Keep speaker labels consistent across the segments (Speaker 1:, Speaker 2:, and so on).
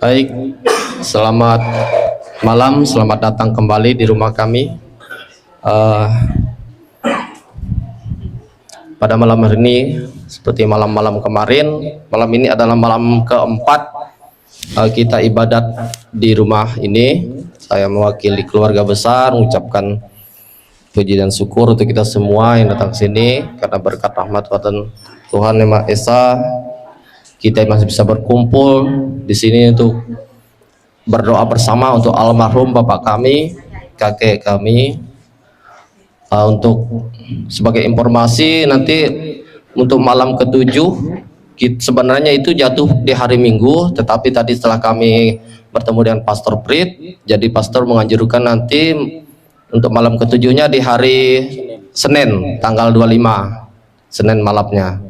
Speaker 1: Baik, selamat malam, selamat datang kembali di rumah kami. Eh, Pada malam hari ini, seperti malam-malam kemarin, malam ini adalah malam keempat kita ibadat di rumah ini. Saya mewakili keluarga besar mengucapkan puji dan syukur untuk kita semua yang datang ke sini karena berkat rahmat Tuhan Yang Maha Esa, kita masih bisa berkumpul di sini untuk berdoa bersama untuk almarhum bapak kami, kakek kami. Untuk sebagai informasi, nanti untuk malam ketujuh sebenarnya itu jatuh di hari Minggu, tetapi tadi setelah kami bertemu dengan Pastor Prit, jadi Pastor menganjurkan nanti untuk malam ketujuhnya di hari Senin tanggal 25, Senin malamnya.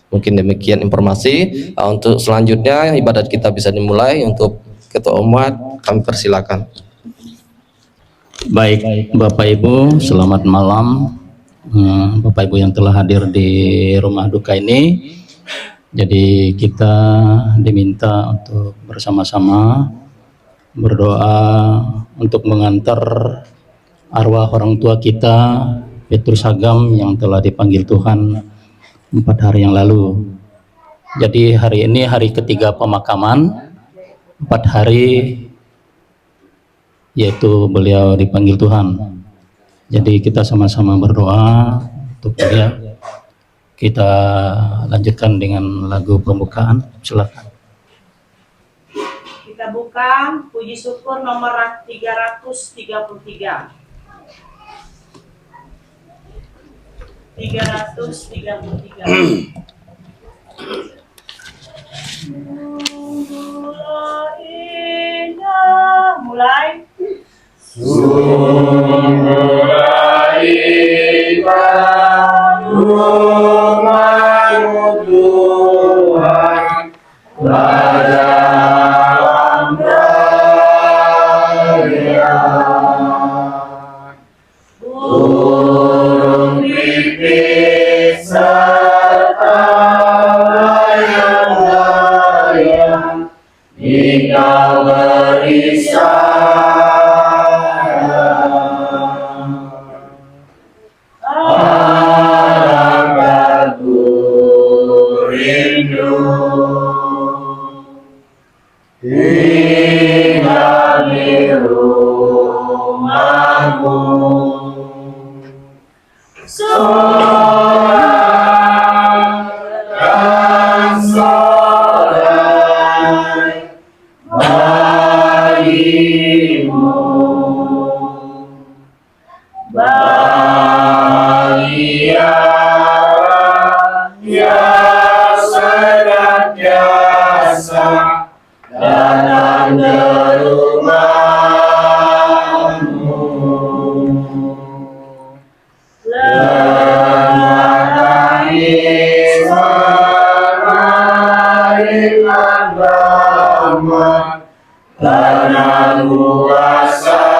Speaker 1: Mungkin demikian informasi. Untuk selanjutnya ibadat kita bisa dimulai. Untuk Ketua Umat kami persilakan.
Speaker 2: Baik, Bapak Ibu, selamat malam. Bapak Ibu yang telah hadir di rumah duka ini. Jadi kita diminta untuk bersama-sama berdoa untuk mengantar arwah orang tua kita, Petrus Agam, yang telah dipanggil Tuhan 4 hari yang lalu. Jadi hari ini hari ketiga pemakaman, 4 hari yaitu beliau dipanggil Tuhan. Jadi kita sama-sama berdoa untuk dia. Kita lanjutkan dengan lagu pembukaan. Silakan.
Speaker 3: Kita buka puji syukur nomor 333. 333. Mulai.
Speaker 4: Sungguhlah indah rumah-Mu Tuhan, dalam raya. Burung pipit serta layang-layang Engkau beri tinggal di rumah-Mu. Sorak dan sorai bagimu, bahagialah yang senantiasa datang ke rumah-Mu. Lemah tangis mengaitkan rahmat karena kuasa-Mu.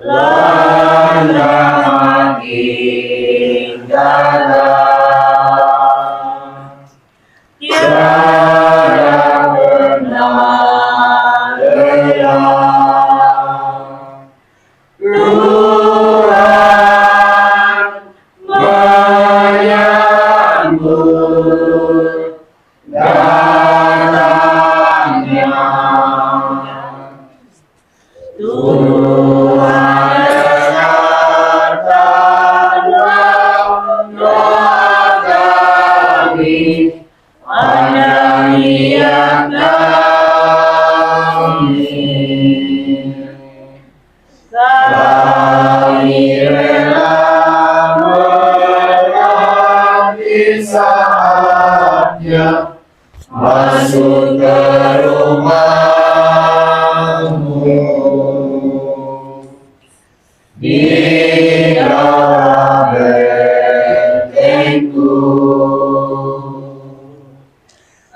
Speaker 4: Landa makin dalam, tiada benar lelah. Tuhan menyambut datangnya. Tuhan dengarkanlah doa kami, pandang yang kami. Kami rela menanti saatnya masuk ke rumah-Mu. Di dalam bentengku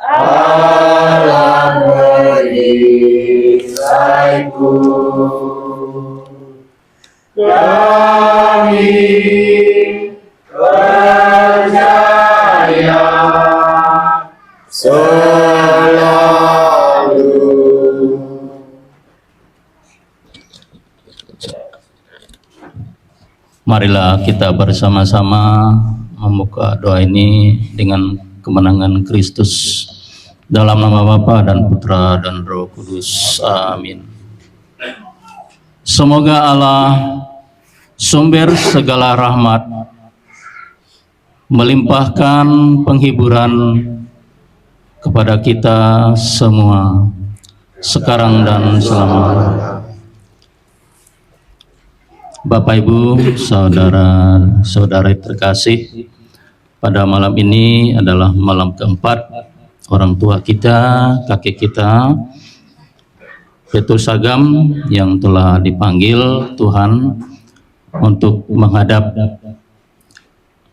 Speaker 4: Allah perisaiku. Kami percaya selalu.
Speaker 2: Marilah kita bersama-sama membuka doa ini dengan kemenangan Kristus. Dalam nama Bapa dan Putra dan Roh Kudus. Amin. Semoga Allah, sumber segala rahmat, melimpahkan penghiburan kepada kita semua, sekarang dan selamanya. Bapak, Ibu, saudara-saudara terkasih, pada malam ini adalah malam keempat orang tua kita, kakek kita, Petrus Agam, yang telah dipanggil Tuhan untuk menghadap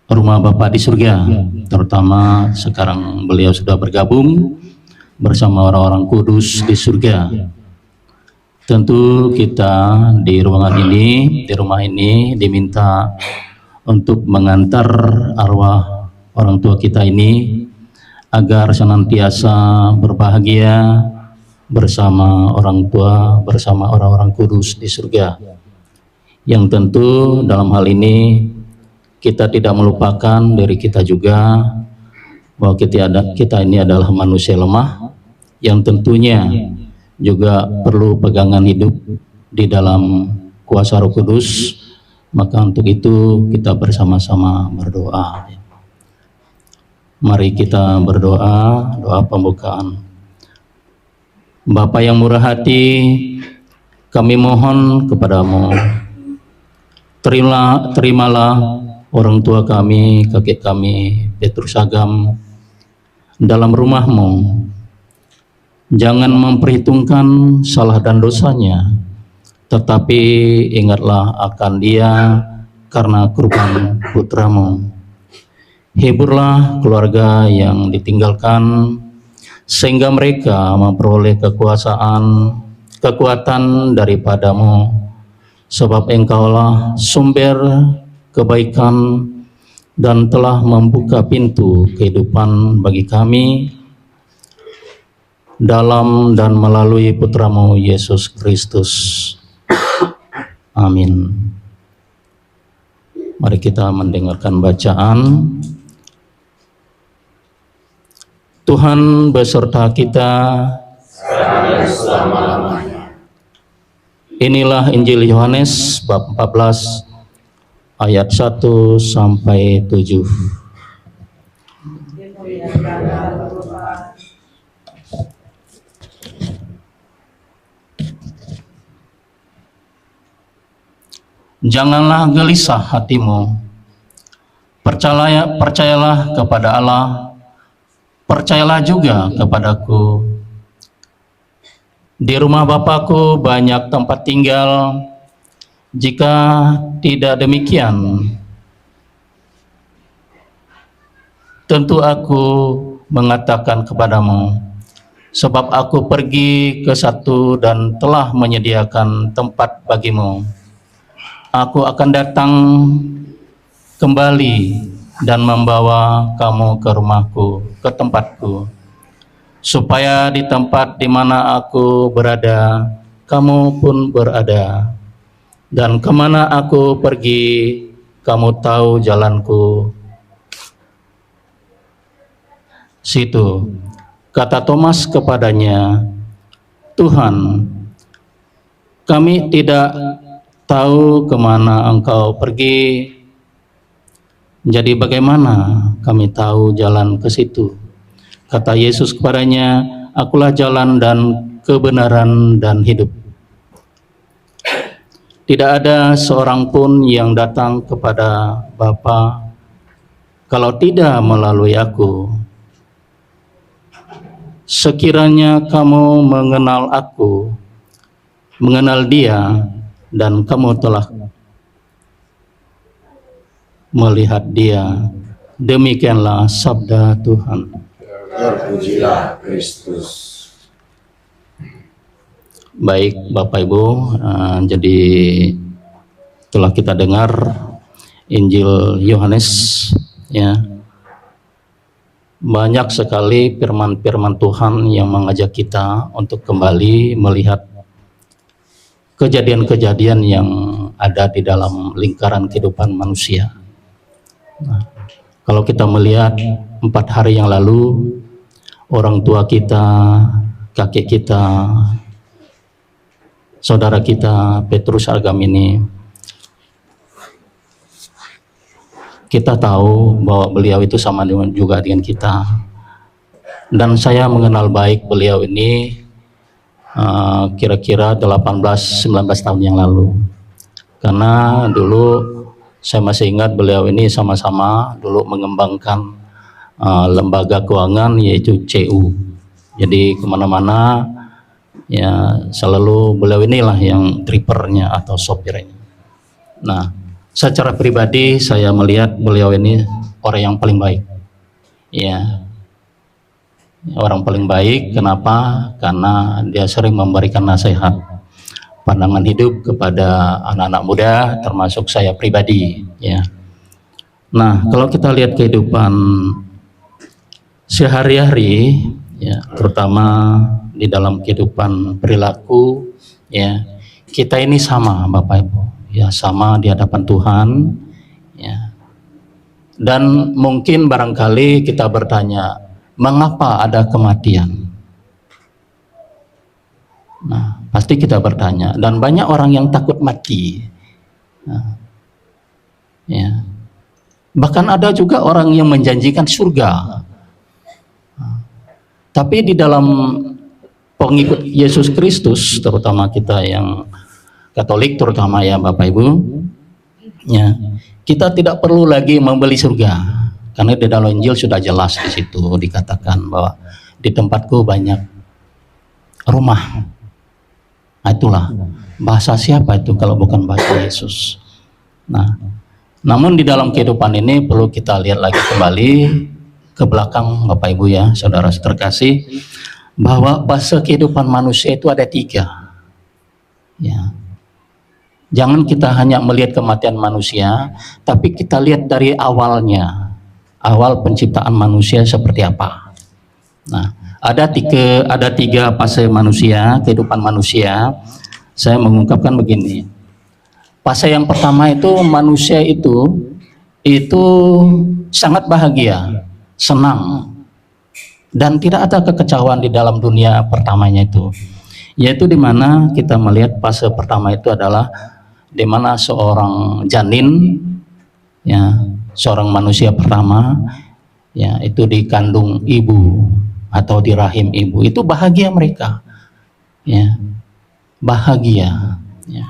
Speaker 2: rumah Bapa di surga. Terutama sekarang beliau sudah bergabung bersama orang-orang kudus di surga. Tentu kita di rumah ini diminta untuk mengantar arwah orang tua kita ini agar senantiasa berbahagia bersama orang tua, bersama orang-orang kudus di surga. Yang tentu dalam hal ini kita tidak melupakan diri kita juga, bahwa kita ini adalah manusia lemah yang tentunya juga perlu pegangan hidup di dalam kuasa Roh Kudus. Maka untuk itu kita bersama-sama berdoa. Mari kita berdoa, doa pembukaan. Bapa yang murah hati, kami mohon kepadamu, terimalah orang tua kami, kakek kami, Petrus Agam, dalam rumah-Mu. Jangan memperhitungkan salah dan dosanya, tetapi ingatlah akan dia karena kurban putra-Mu. Hiburlah keluarga yang ditinggalkan, sehingga mereka memperoleh kekuatan daripada-Mu, sebab Engkaulah sumber kebaikan dan telah membuka pintu kehidupan bagi kami dalam dan melalui Putra-Mu Yesus Kristus. Amin. Mari kita mendengarkan bacaan. Tuhan beserta kita
Speaker 4: selama-lamanya.
Speaker 2: Inilah Injil Yohanes bab 14 ayat 1 sampai 7. Janganlah gelisah hatimu. Percayalah kepada Allah, percayalah juga kepadaku. Di rumah Bapakku banyak tempat tinggal. Jika tidak demikian, tentu aku mengatakan kepadamu, sebab aku pergi ke satu dan telah menyediakan tempat bagimu. Aku akan datang kembali dan membawa kamu ke rumahku, ke tempatku, supaya di tempat di mana aku berada, kamu pun berada. Dan kemana aku pergi, kamu tahu jalanku. Situ, kata Thomas kepadanya, Tuhan, kami tidak tahu kemana Engkau pergi, jadi bagaimana kami tahu jalan ke situ? Kata Yesus kepadanya, akulah jalan dan kebenaran dan hidup. Tidak ada seorang pun yang datang kepada Bapa kalau tidak melalui aku. Sekiranya kamu mengenal aku, mengenal Dia, dan kamu telah melihat Dia. Demikianlah sabda Tuhan.
Speaker 4: Terpujilah Kristus.
Speaker 2: Baik Bapak Ibu, jadi telah kita dengar Injil Yohanes ya, banyak sekali firman-firman Tuhan yang mengajak kita untuk kembali melihat kejadian-kejadian yang ada di dalam lingkaran kehidupan manusia. Nah, kalau kita melihat 4 hari yang lalu, orang tua kita, kakek kita, saudara kita Petrus Agam ini, kita tahu bahwa beliau itu sama juga dengan kita, dan saya mengenal baik beliau ini kira-kira 18-19 tahun yang lalu, karena dulu saya masih ingat beliau ini sama-sama dulu mengembangkan lembaga keuangan yaitu CU. Jadi kemana-mana ya selalu beliau inilah yang tripernya atau sopirnya. Nah, secara pribadi saya melihat beliau ini orang yang paling baik. Ya, orang paling baik. Kenapa? Karena dia sering memberikan nasihat, pandangan hidup kepada anak-anak muda, termasuk saya pribadi. Ya. Nah, kalau kita lihat kehidupan sehari-hari, ya, terutama di dalam kehidupan perilaku, ya, kita ini sama, Bapak Ibu, ya, sama di hadapan Tuhan, ya. Dan mungkin barangkali kita bertanya, mengapa ada kematian? Nah, pasti kita bertanya, dan banyak orang yang takut mati. Nah, ya. Bahkan ada juga orang yang menjanjikan surga. Tapi di dalam pengikut Yesus Kristus, terutama kita yang Katolik, terutama ya Bapak Ibu, ya, kita tidak perlu lagi membeli surga, karena di dalam Injil sudah jelas di situ dikatakan bahwa di tempatku banyak rumah. Nah, itulah bahasa siapa itu kalau bukan bahasa Yesus. Nah, namun di dalam kehidupan ini perlu kita lihat lagi kembali ke belakang, Bapak Ibu ya, saudara terkasih, bahwa fase kehidupan manusia itu ada 3. Ya. Jangan kita hanya melihat kematian manusia, tapi kita lihat dari awalnya, awal penciptaan manusia seperti apa. Nah, ada tiga fase manusia, kehidupan manusia. Saya mengungkapkan begini. Fase yang pertama itu manusia itu sangat bahagia, senang, dan tidak ada kekecewaan di dalam dunia pertamanya itu, yaitu di mana kita melihat fase pertama itu adalah di mana seorang janin, ya, seorang manusia pertama, ya, itu dikandung ibu atau di rahim ibu, itu bahagia mereka, ya, bahagia, ya.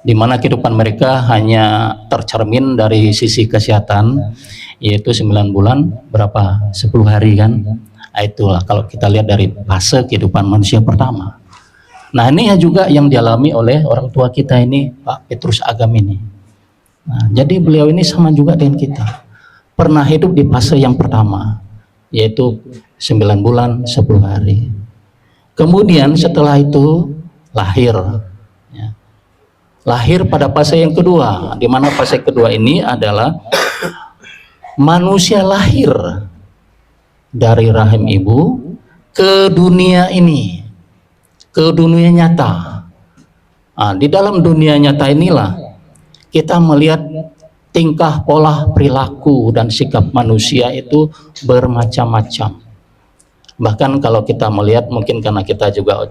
Speaker 2: Di mana kehidupan mereka hanya tercermin dari sisi kesehatan, yaitu 9 bulan berapa 10 hari kan. Nah, itulah kalau kita lihat dari fase kehidupan manusia pertama. Nah, ini juga yang dialami oleh orang tua kita ini, Pak Petrus Agam ini. Nah, jadi beliau ini sama juga dengan kita, pernah hidup di fase yang pertama, yaitu 9 bulan 10 hari. Kemudian setelah itu lahir, ya. Lahir pada fase yang kedua, di mana fase kedua ini adalah manusia lahir dari rahim ibu ke dunia ini, ke dunia nyata. Nah, di dalam dunia nyata inilah kita melihat tingkah pola perilaku dan sikap manusia itu bermacam-macam. Bahkan kalau kita melihat, mungkin karena kita juga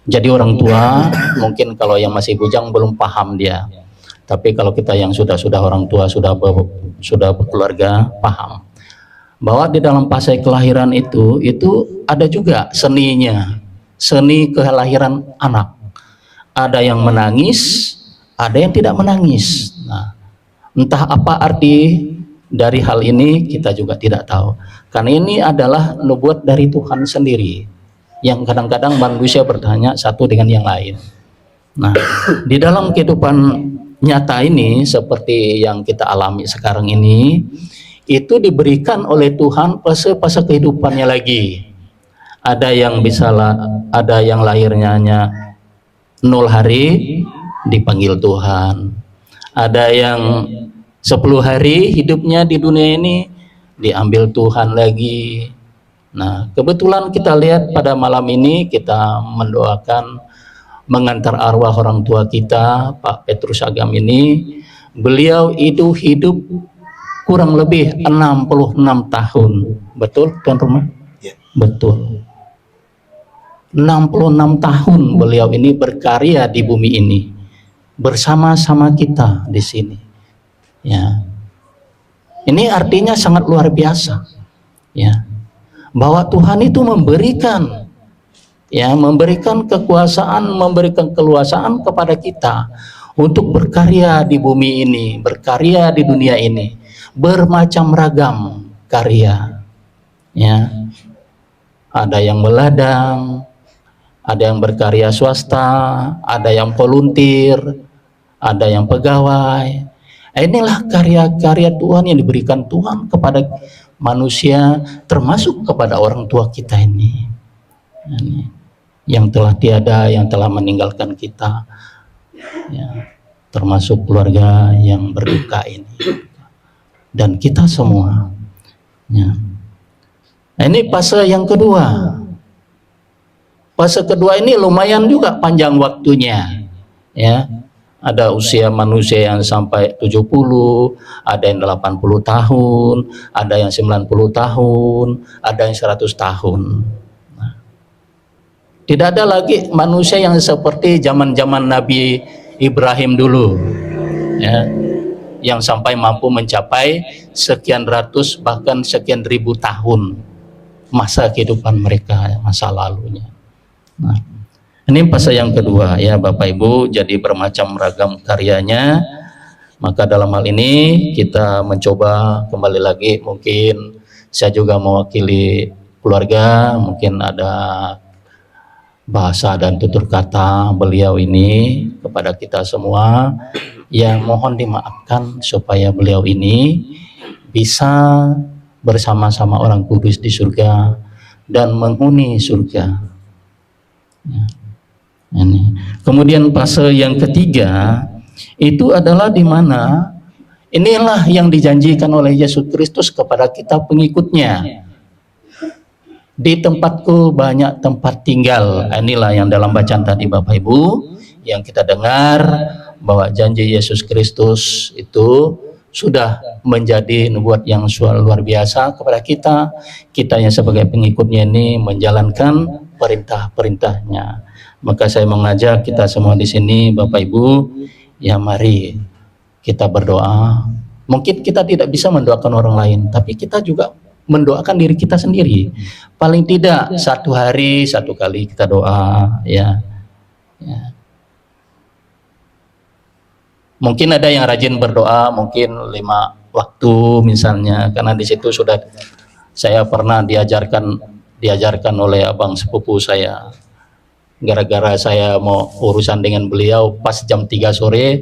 Speaker 2: jadi orang tua, mungkin kalau yang masih bujang belum paham dia. Tapi kalau kita yang sudah orang tua, sudah berkeluarga, paham bahwa di dalam fase kelahiran itu ada juga seninya, seni kelahiran anak. Ada yang menangis, ada yang tidak menangis. Nah, entah apa arti dari hal ini kita juga tidak tahu. Karena ini adalah nubuat dari Tuhan sendiri, yang kadang-kadang manusia bertanya satu dengan yang lain. Nah, di dalam kehidupan nyata ini seperti yang kita alami sekarang ini, itu diberikan oleh Tuhan fase-fase kehidupannya lagi. Ada yang ada yang lahirnya hanya 0 hari dipanggil Tuhan. Ada yang 10 hari hidupnya di dunia ini diambil Tuhan lagi. Nah, kebetulan kita lihat pada malam ini kita mendoakan mengantar arwah orang tua kita, Pak Petrus Agam ini. Beliau itu hidup kurang lebih 66 tahun. Betul, tuan rumah?
Speaker 4: Ya.
Speaker 2: Betul. 66 tahun beliau ini berkarya di bumi ini bersama-sama kita di sini. Ya. Ini artinya sangat luar biasa. Ya. Bahwa Tuhan itu memberikan kekuasaan, memberikan keluasaan kepada kita untuk berkarya di bumi ini, berkarya di dunia ini, bermacam ragam karya. Ya. Ada yang meladang, ada yang berkarya swasta, ada yang volunteer, ada yang pegawai. Inilah karya-karya Tuhan yang diberikan Tuhan kepada manusia, termasuk kepada orang tua kita ini. Yang telah tiada, yang telah meninggalkan kita, ya, termasuk keluarga yang berduka ini, dan kita semua. Ya. Nah, ini fase yang kedua. Fase kedua ini lumayan juga panjang waktunya. Ya. Ada usia manusia yang sampai 70, ada yang 80 tahun, ada yang 90 tahun, ada yang 100 tahun. Nah, tidak ada lagi manusia yang seperti zaman-zaman Nabi Ibrahim dulu, ya, yang sampai mampu mencapai sekian ratus bahkan sekian ribu tahun masa kehidupan mereka, masa lalunya. Nah, ini fase yang kedua, ya Bapak Ibu. Jadi bermacam ragam karyanya. Maka dalam hal ini kita mencoba kembali lagi, mungkin saya juga mewakili keluarga, mungkin ada bahasa dan tutur kata beliau ini kepada kita semua yang mohon dimaafkan supaya beliau ini bisa bersama-sama orang kudus di surga dan menghuni surga. Ya. Ini. Kemudian fase yang ketiga itu adalah di mana inilah yang dijanjikan oleh Yesus Kristus kepada kita pengikutnya. Di tempatku banyak tempat tinggal. Inilah yang dalam bacaan tadi Bapak Ibu yang kita dengar, bahwa janji Yesus Kristus itu sudah menjadi nubuat yang luar biasa kepada kita. Kita yang sebagai pengikutnya ini menjalankan perintah-perintahnya. Maka saya mengajak kita semua di sini, Bapak Ibu, ya mari kita berdoa. Mungkin kita tidak bisa mendoakan orang lain, tapi kita juga mendoakan diri kita sendiri. Paling tidak satu hari satu kali kita doa, ya. Ya. Mungkin ada yang rajin berdoa, mungkin 5 waktu misalnya, karena di situ sudah saya pernah diajarkan oleh abang sepupu saya. Gara-gara saya mau urusan dengan beliau pas jam 3 sore,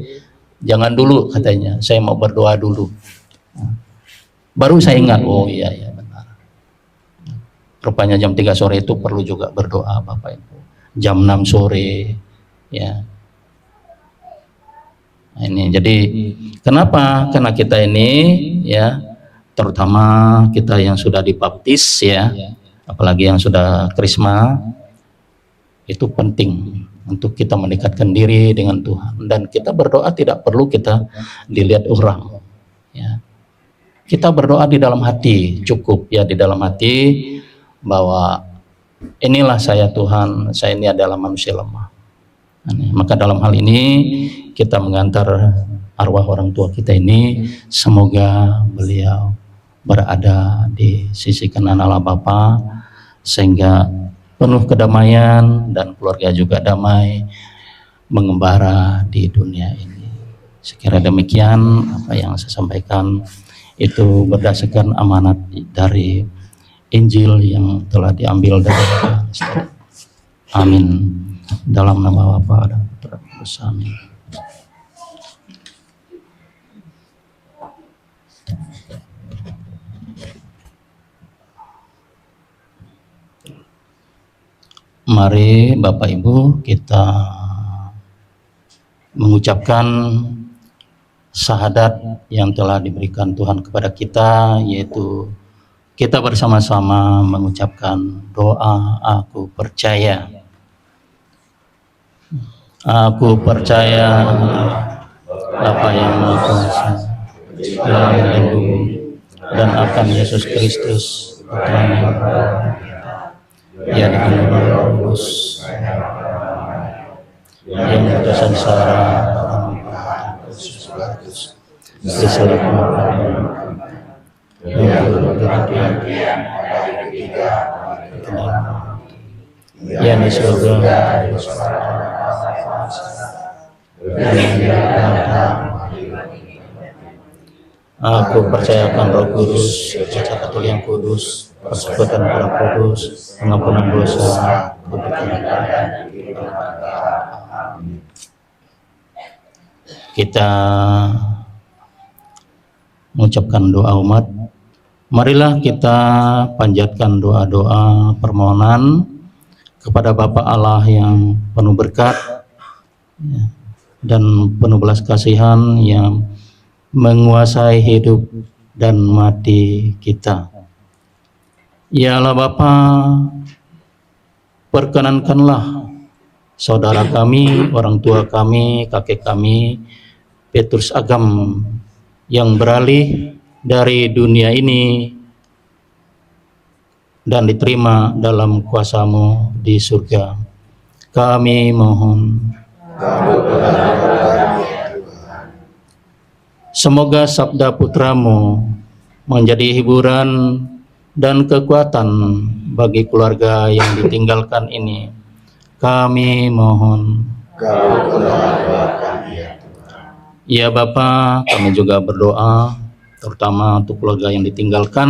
Speaker 2: jangan dulu katanya, saya mau berdoa dulu. Baru saya ingat, oh iya ya benar. Rupanya jam 3 sore itu perlu juga berdoa Bapak Ibu. Jam 6 sore, ya. Nah, ini jadi kenapa? Karena kita ini, ya, terutama kita yang sudah dibaptis, ya, apalagi yang sudah krisma, itu penting untuk kita mendekatkan diri dengan Tuhan. Dan kita berdoa tidak perlu kita dilihat orang, ya. Kita berdoa di dalam hati, cukup ya, di dalam hati, bahwa inilah saya Tuhan, saya ini adalah manusia lemah. Maka dalam hal ini kita mengantar arwah orang tua kita ini, semoga beliau berada di sisi kanan Allah Bapa, sehingga penuh kedamaian dan keluarga juga damai mengembara di dunia ini. Sekira demikian apa yang saya sampaikan itu berdasarkan amanat dari Injil yang telah diambil dari kita. Amin. Dalam nama Bapa dan Putra dan Kudus. Amin. Mari Bapak Ibu kita mengucapkan syahadat yang telah diberikan Tuhan kepada kita, yaitu Kita bersama-sama mengucapkan doa aku percaya. Aku percaya Bapa yang Maha Kuasa, langit dan bumi, dan akan Yesus Kristus, Putra-Nya yang dikandung Roh Kudus, yang bersengsara disalibkan, yang yang di surga, aku percayakan Roh Kudus, Gereja Katolik yang kudus, persekutuan para kudus, pengampunan dosa, kita mengucapkan doa umat. Marilah kita panjatkan doa-doa permohonan kepada Bapa Allah yang penuh berkat dan penuh belas kasihan, yang menguasai hidup dan mati kita. Ya Allah Bapa, perkenankanlah saudara kami, orang tua kami, kakek kami, Petrus Agam, yang beralih dari dunia ini dan diterima dalam kuasa-Mu di surga. Kami mohon, semoga sabda Putra-Mu menjadi hiburan dan kekuatan bagi keluarga yang ditinggalkan ini. Kami mohon. Ya Bapa, kami juga berdoa terutama untuk keluarga yang ditinggalkan,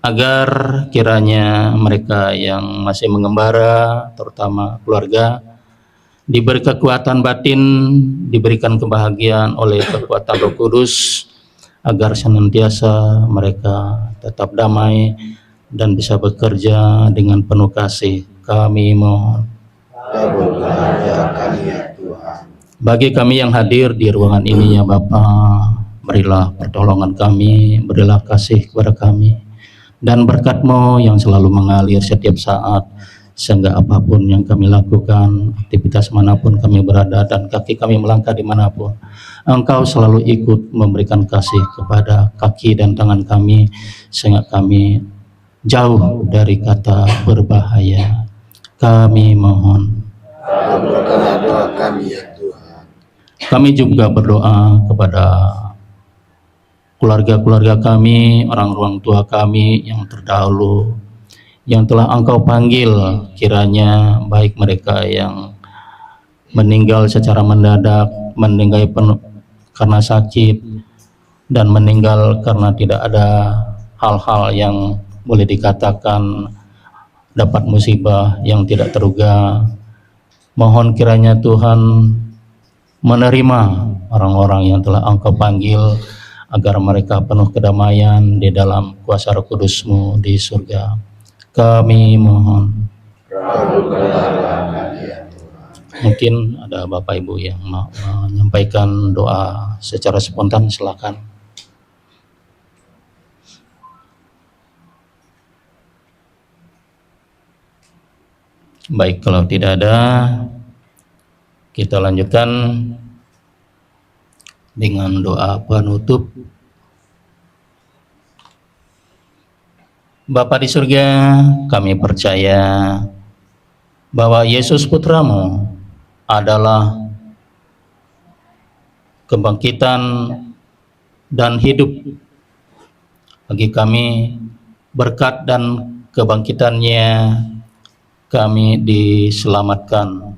Speaker 2: agar kiranya mereka yang masih mengembara, terutama keluarga, diberi kekuatan batin, diberikan kebahagiaan oleh kekuatan Roh Kudus, agar senantiasa mereka tetap damai dan bisa bekerja dengan penuh kasih. Kami mohon. Bagi kami yang hadir di ruangan ini ya Bapa, berilah pertolongan kami, berilah kasih kepada kami, dan berkat-Mu yang selalu mengalir setiap saat, sehingga apapun yang kami lakukan, aktivitas manapun kami berada, dan kaki kami melangkah dimanapun, Engkau selalu ikut memberikan kasih kepada kaki dan tangan kami, sehingga kami jauh dari kata berbahaya. Kami mohon.
Speaker 4: Doa kami ya Tuhan.
Speaker 2: Kami juga berdoa kepada keluarga-keluarga kami, orang tua kami yang terdahulu, yang telah Engkau panggil, kiranya baik mereka yang meninggal secara mendadak, meninggal karena sakit, dan meninggal karena tidak ada hal-hal yang boleh dikatakan dapat musibah yang tidak terduga. Mohon kiranya Tuhan menerima orang-orang yang telah Engkau panggil, agar mereka penuh kedamaian di dalam kuasa Roh Kudus-Mu di surga. Kami mohon. Mungkin ada Bapak Ibu yang mau menyampaikan doa secara spontan, silakan. Baik, kalau tidak ada, kita lanjutkan dengan doa penutup. Bapa di surga, kami percaya bahwa Yesus Putra-Mu adalah kebangkitan dan hidup bagi kami. Berkat dan kebangkitannya kami diselamatkan,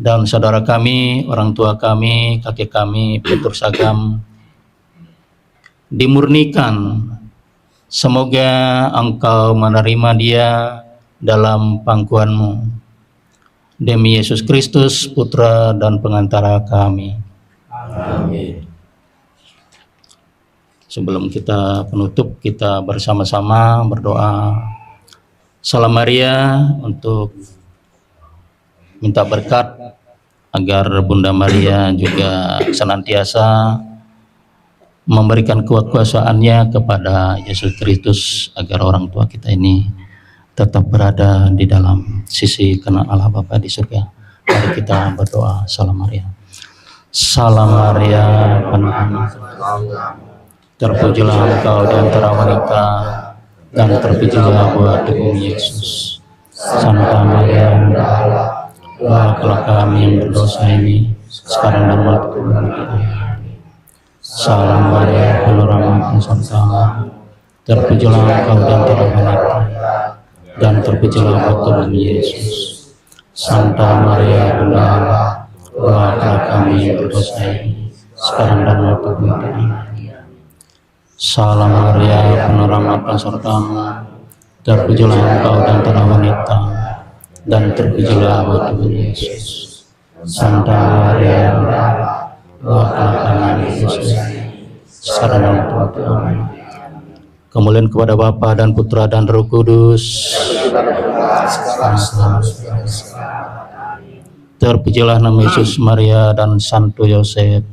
Speaker 2: dan saudara kami, orang tua kami, kakek kami, Petrus Agam, dimurnikan. Semoga Engkau menerima dia dalam pangkuan-Mu. Demi Yesus Kristus, Putra dan Pengantara kami.
Speaker 4: Amin.
Speaker 2: Sebelum kita penutup, kita bersama-sama berdoa Salam Maria untuk minta berkat agar Bunda Maria juga senantiasa memberikan kekuasaannya kepada Yesus Kristus agar orang tua kita ini tetap berada di dalam sisi kanan Allah Bapa di surga. Mari kita berdoa. Salam Maria. Salam Maria, penuh kasih, terpujilah engkau di antara wanita, dan terpujilah buah tubuhmu Yesus. Santa Maria, Bunda Allah, doakanlah kami yang berdosa ini, sekarang dan waktu kematian kami. Salam Maria, penuh rahmat dan Allah, terpujilah engkau di antara wanita, dan terpujilah buah tubuhmu Yesus. Santa Maria, Bunda Allah, doakanlah kami yang berdosa ini, sekarang dan waktu kematian kami. Salam Maria, penuh rahmat dan sertamu, terpujilah engkau di antara wanita, dan terpujilah buah tubuh Yesus. Santa Maria, Bunda Allah, doakanlah kami yang berdosa ini, sekarang dan waktu kami. Kemuliaan kepada Bapa dan Putra dan Roh Kudus. Terpujilah nama Yesus, Maria, dan Santo Yosef.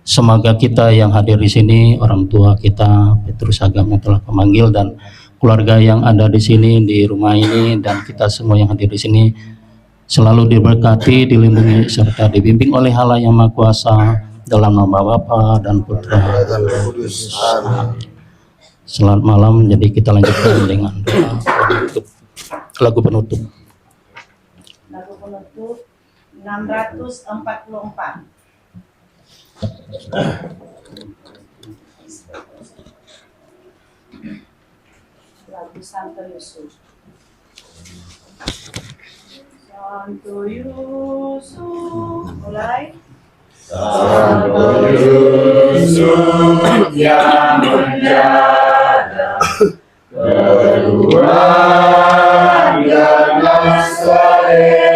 Speaker 2: Semoga kita yang hadir di sini, orang tua kita, Petrus Agam yang telah memanggil, dan keluarga yang ada di sini, di rumah ini, dan kita semua yang hadir di sini, selalu diberkati, dilindungi, serta dibimbing oleh Allah yang Maha Kuasa, dalam nama Bapa dan Putra dan Roh Kudus. Selamat malam. Jadi kita lanjutkan dengan doa penutup. Lagu penutup.
Speaker 3: Lagu penutup 644. Lagu Santo Yusuf. Santo Yusuf, mulai.
Speaker 4: Santo Yusuf yang menjaga keluarga Nazaret,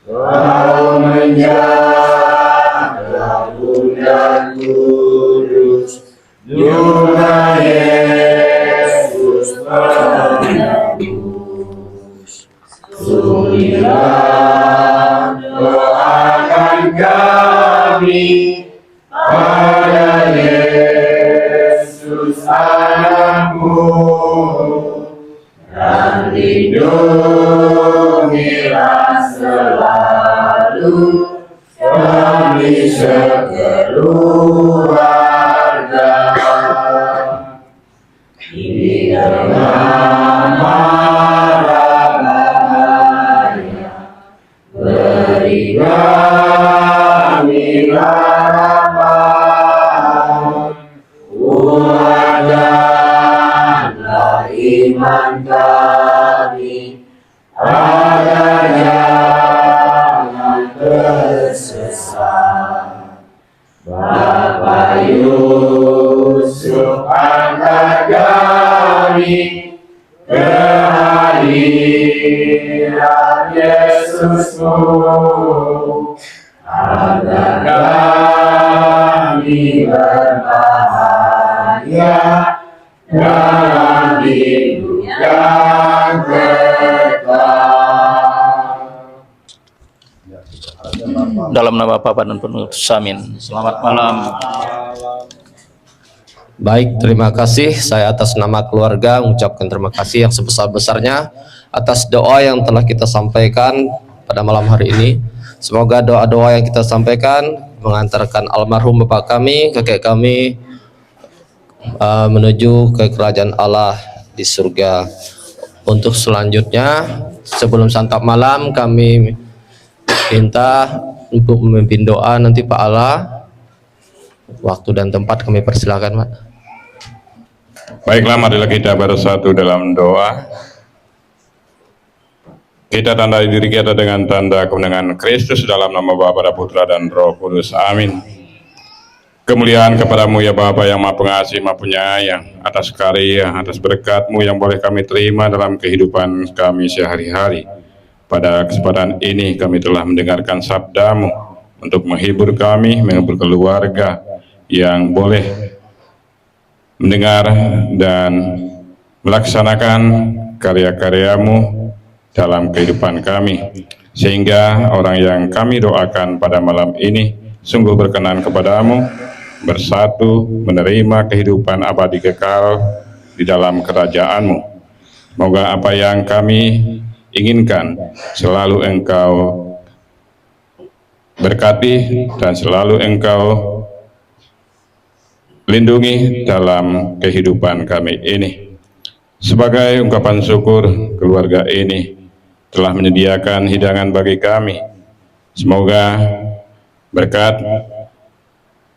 Speaker 4: kau menjaga Bunda Kudus, juga Yesus penebus. Surilah doakan kami pada Yesus anakmu, dan lindungilah selalu kami sekeluarga. Di dalam beri kami harapan, kuatkanlah iman kami, agar jangan tersesat. Bapa Yusuf, angkat kami ke hadirat Yesusmu, agar kami berbahagia dalam hidup yang kekal.
Speaker 2: Dalam nama Bapa dan Putra, amin. Selamat malam.
Speaker 1: Baik, terima kasih. Saya atas nama keluarga mengucapkan terima kasih yang sebesar-besarnya atas doa yang telah kita sampaikan pada malam hari ini. Semoga doa-doa yang kita sampaikan mengantarkan almarhum Bapak kami, kakek kami menuju ke kerajaan Allah di surga. Untuk selanjutnya, sebelum santap malam, kami minta untuk memimpin doa nanti Pak Allah. Waktu dan tempat kami persilakan, Pak.
Speaker 5: Baiklah, marilah kita bersatu dalam doa. Kita tandai diri kita dengan tanda kemenangan Kristus dalam nama Bapa dan Putra dan Roh Kudus. Amin. Kemuliaan kepadamu ya Bapa yang Maha Pengasih, Maha Penyayang, atas karya, atas berkat-Mu yang boleh kami terima dalam kehidupan kami sehari-hari. Pada kesempatan ini kami telah mendengarkan sabda-Mu untuk menghibur kami, menghibur keluarga yang boleh mendengar dan melaksanakan karya-karya-Mu dalam kehidupan kami, sehingga orang yang kami doakan pada malam ini sungguh berkenan kepadamu, bersatu menerima kehidupan abadi kekal di dalam kerajaan-Mu. Moga apa yang kami inginkan selalu Engkau berkati dan selalu Engkau lindungi dalam kehidupan kami ini. Sebagai ungkapan syukur, keluarga ini telah menyediakan hidangan bagi kami. Semoga berkat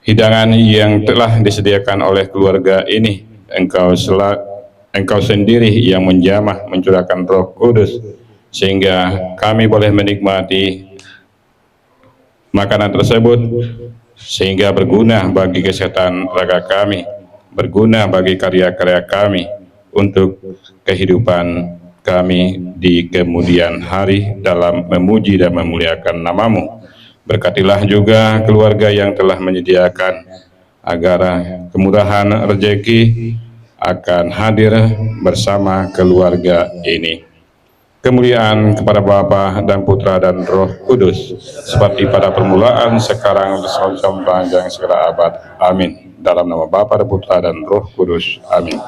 Speaker 5: hidangan yang telah disediakan oleh keluarga ini, Engkau sendiri yang menjamah mencurahkan Roh Kudus, sehingga kami boleh menikmati makanan tersebut, sehingga berguna bagi kesehatan raga kami, berguna bagi karya-karya kami, untuk kehidupan kami di kemudian hari dalam memuji dan memuliakan nama-Mu. Berkatilah juga keluarga yang telah menyediakan agar kemurahan rezeki akan hadir bersama keluarga ini. Kemuliaan kepada Bapa dan Putra dan Roh Kudus, seperti pada permulaan, sekarang, dan sepanjang segala abad. Amin. Dalam nama Bapa dan Putra dan Roh Kudus. Amin.